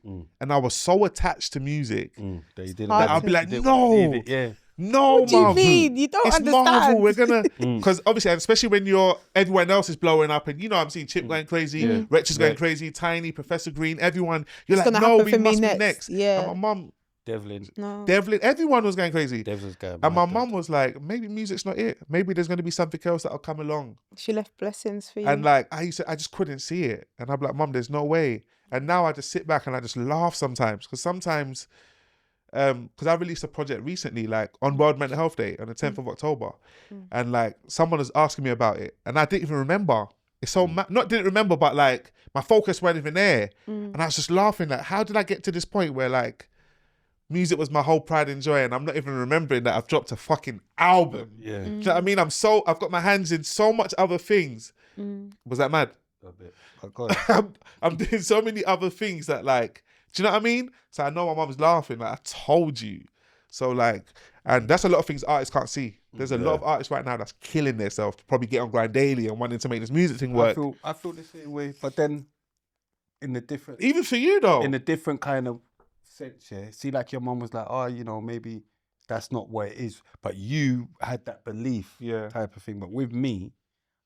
and I was so attached to music That you didn't. that I'd be like, you didn't no, believe it, yeah. no, What do you Mum. mean? You don't It's understand. Marvel. We're gonna, because obviously, and especially when everyone else is blowing up, and I'm seeing Chip going crazy, Wretch is going crazy, Tiny, Professor Green, everyone. You're It's like, gonna no, happen we for me must be next. next. Yeah. And my mum, Devlin. No. Devlin, everyone was going crazy. Devlin's going. And my mum was like, maybe music's not it. Maybe there's going to be something else that'll come along. She left blessings for you. And like, I just couldn't see it. And I'm like, Mum, there's no way. And now I just sit back and I just laugh sometimes. Because sometimes, because I released a project recently, like on World Mental Health Day on the 10th of October. And like, someone was asking me about it. And I didn't even remember. It's so, not didn't remember, but like, my focus wasn't even there. And I was just laughing, like, how did I get to this point where like, music was my whole pride and joy, and I'm not even remembering that I've dropped a fucking album. Yeah. Do you know what I mean? I've got my hands in so much other things. Was that mad? A bit. Oh, God. I'm doing so many other things that like, do you know what I mean? So I know my mum's laughing, like, I told you. So like, and that's a lot of things artists can't see. There's a lot of artists right now that's killing themselves to probably get on Grind Daily and wanting to make this music thing work. I feel the same way, but then in the different... Even for you though. In a different kind of sense, yeah. See, like your mum was like, oh, maybe that's not what it is, but you had that belief type of thing. But with me,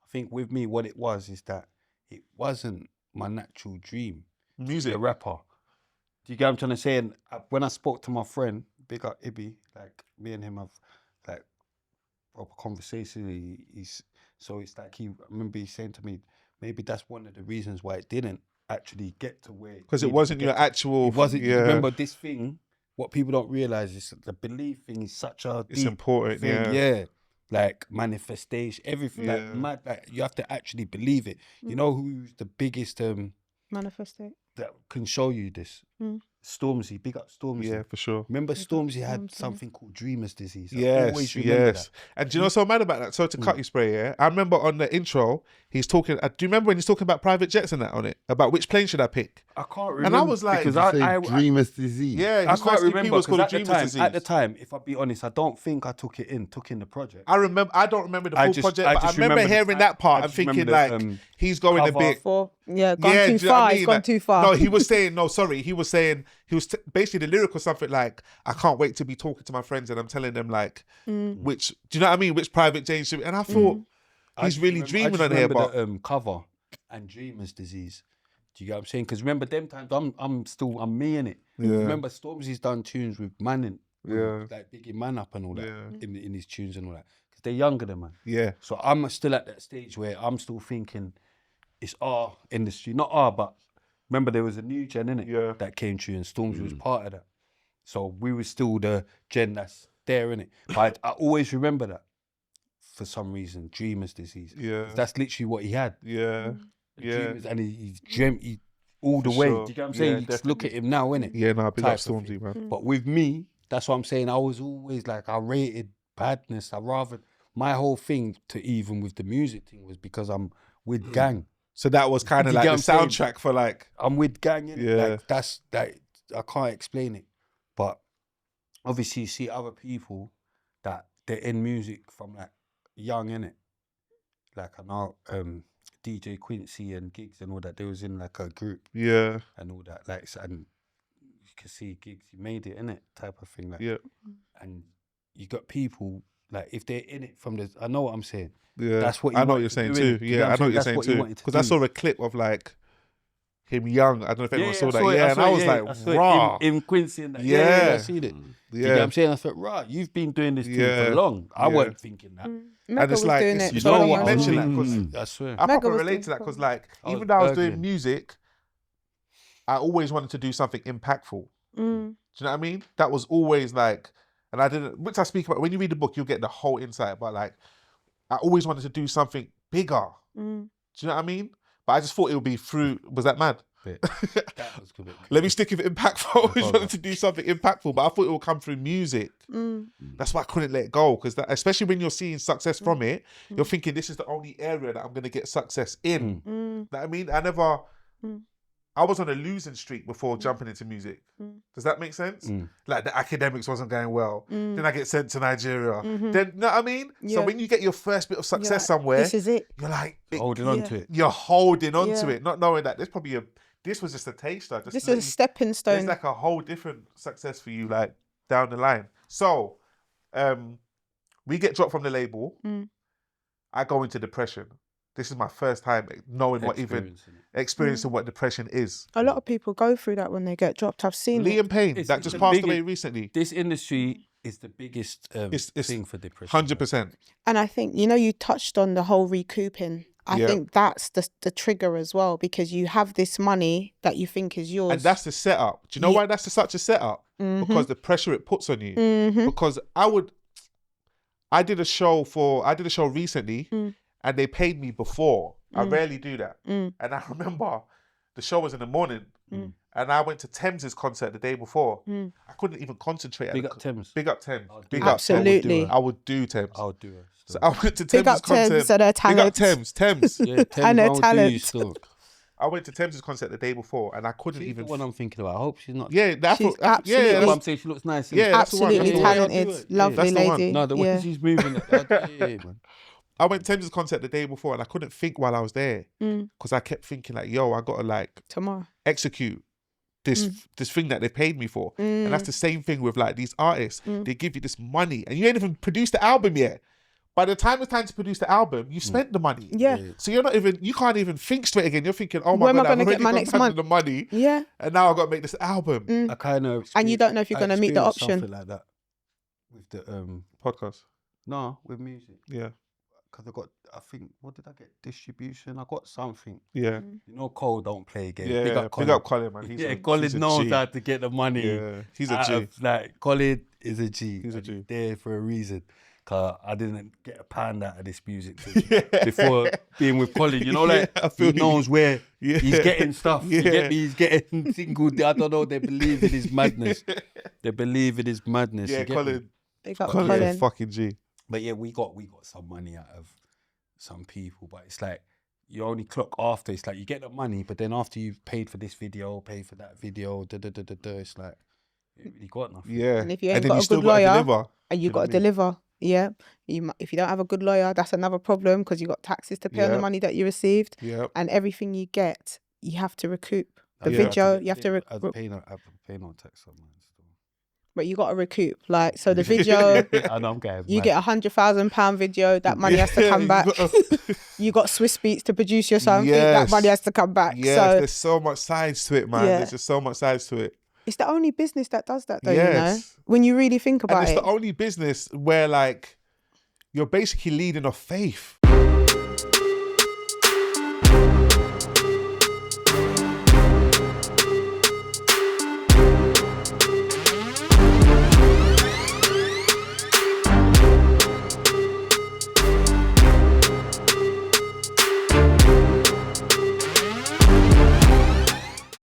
I think with me, what it was is that it wasn't my natural dream. Music. A rapper. Do you get what I'm trying to say? And when I spoke to my friend, big up Ibby, like me and him have like proper conversation. So it's like I remember he saying to me, maybe that's one of the reasons why it didn't actually get to where, because it wasn't your actual. It wasn't. Remember this thing. What people don't realize is the belief thing is such a It's deep important. thing. Yeah. Like manifestation, everything. Like mad. Like you have to actually believe it. You know who's the biggest Manifestate. that can show you this? Stormzy, big up Stormzy. Yeah, for sure. Remember Stormzy had something called dreamer's disease. I Yes, always remember that. And do you know what's so mad about that? So to cut you, Spray, yeah? I remember on the intro, he's talking, do you remember when he's talking about private jets and that on it? About which plane should I pick? I can't remember. And I was like, because I dreamer's disease. yeah, I his can't first EP remember was called because Dreamer's Disease. at the time, if I be honest, I don't think I took in the project. I don't remember the full project, but I just remember remember hearing that part and thinking like, he's going a cover bit. Gone do you too know what I far. mean? It's gone Like, too far. No, he was saying, basically the lyric was something like, I can't wait to be talking to my friends and I'm telling them like, which, do you know what I mean? Which private jet should be, and I thought, he's really dreaming on here, but. The cover and dreamer's disease. Do you get what I'm saying? Because remember them times, I'm me in it. Yeah. Remember Stormzy's done tunes with Manning. Yeah. Like Biggie Man Up and all that Yeah. in his tunes and all that. Because they're younger than man. Yeah. So I'm still at that stage where I'm still thinking it's our industry. Not our, but remember there was a new gen in it that came through and Stormzy was part of that. So we were still the gen that's there in it. But I always remember that for some reason, dreamer's disease. Yeah. That's literally what he had. Yeah. Yeah. Dreamers, and he dreamt all the For way. sure. Do you get what I'm Yeah, saying? You just look at him now, innit? Yeah, no, big up Type of Stormzy, thing. man. But with me, that's what I'm saying. I was always like, I rated badness. My whole thing to even with the music thing was because I'm with gang. So that was kind of You like get the what I'm saying? soundtrack for like. I'm with gang, innit? Yeah. Like, that's like, I can't explain it. But obviously you see other people that they're in music from like young, innit? Like I know DJ Quincy and Gigs and all that, they was in like a group Yeah. and all that. Like, and you can see Gigs, he made it, innit? Type of thing. Like, Yeah. and you got people, like, if they're in it from the, I know what I'm saying. Yeah. That's what I know what wanted you're to saying do, too. innit? You Yeah, I know what you're That's saying what he too. wanted to Because I do. saw a clip of like him young. I don't know if anyone saw that. I Yeah, and I was it, like, I saw it raw. in Quincy and that. Yeah. I seen it. Yeah. You get what I'm saying? I thought, right, you've been doing this thing for long. I wasn't thinking that. Mecca it's was like, doing it's- it. you for know long what, as mention well. that 'cause I swear. I Mecca proper was relate doing to that it. because like, I was even though I was doing burgling. music, I always wanted to do something impactful. Do you know what I mean? That was always like, and I didn't, which I speak about, when you read the book, you'll get the whole insight, but like, I always wanted to do something bigger. Do you know what I mean? But I just thought it would be through, was that mad? That was good. Let me stick with impactful. I always wanted to do something impactful, but I thought it would come through music. That's why I couldn't let it go, because especially when you're seeing success from it, you're thinking this is the only area that I'm going to get success in. You know what I mean? I was on a losing streak before jumping into music. Does that make sense? Like the academics wasn't going well. Then I get sent to Nigeria. Then, you know what I mean? So when you get your first bit of success somewhere, This is it. you're like, Holding on to it. you're holding on to Yeah. it, not knowing that there's probably this was just a taster. Just This is a stepping there's stone. like a whole different success for you, like down the line. So, we get dropped from the label. I go into depression. This is my first time knowing what even experiencing what depression is. A lot of people go through that when they get dropped. I've seen it. Liam Payne, that just passed away recently. This industry is the biggest It's thing for depression. 100%. And I think, you touched on the whole recouping. I think that's the trigger as well, because you have this money that you think is yours. And that's the setup. Do you know why that's such a setup? Because the pressure it puts on you. Because I did a show recently and they paid me before. I rarely do that. And I remember the show was in the morning and I went to Thames's concert the day before. I couldn't even concentrate. Big up Thames. Big up Thames. Big Absolutely. up Thames. I would do Thames. I would do it. So I went to Big Thames's up Thames concert. and her Big up talent. Thames. Yeah, Thames, And her I would do talent. you still. I went to Thames's concert the day before and I couldn't She's even... the one I'm thinking about. I hope she's not. Yeah, that's She's what... Yeah, absolutely- That's that's what I'm saying. She looks nice. Yeah, that's the one. Absolutely That's the one. talented, lovely That's the one. lady. No, the way she's moving. Yeah, man. I went to Thames's concert the day before and I couldn't think while I was there because I kept thinking like, yo, I got to like Tomorrow. execute this thing that they paid me for. And that's the same thing with like these artists. They give you this money and you ain't even produced the album yet. By the time it's time to produce the album, you spent the money. Yeah. So you can't even think straight again. You're thinking, oh my Where am I God, I've gonna get already my gone next back to month? the money Yeah. and now I've got to make this album. I kind of. And you don't know if you're gonna meet the experienced option. Something like that with the Podcast. no, with music. Yeah. Because I think, what did I get? Distribution. I got something. Yeah. You know, Cole don't play games. Yeah. Big up Colin. man. Yeah, he's Colin a knows G. how to get the money. Yeah. He's a out G. of, like, Colin is a G. He's a and G. there for a reason. Cause I didn't get a pound out of this music thing before being with Colin. You know, like Yeah, I feel he knows where Yeah. he's getting stuff. You Yeah. get me? He's getting single. I don't know. They believe in his madness. They believe in his madness. Yeah, you get me? Colin. Big up Colin's a Colin. fucking G. But yeah, we got some money out of some people, but it's like you only clock after. It's like you get the money, but then after you've paid for this video, paid for that video, it's like you got nothing. Yeah. And if you ain't then got you a still good gotta lawyer, deliver. and you You know got what to I mean? deliver, yeah. If you don't have a good lawyer, that's another problem because you got taxes to pay on the Yeah. money that you received, Yeah. and everything you get, you have to recoup. The Yeah. video, you have to, I have to pay no tax on mine still. but you got to recoup. Like, so the video, I know I'm getting you mad. get £100,000 video, that money has to come you back. gotta- You got Swiss Beats to produce your something, Yes. that money has to come back. Yes, So there's so much sides to it, man. Yeah. There's just so much sides to it. it's the only business that does that, though. You know, Yes. when you really think And about it's it. the only business where like you're basically leading off faith.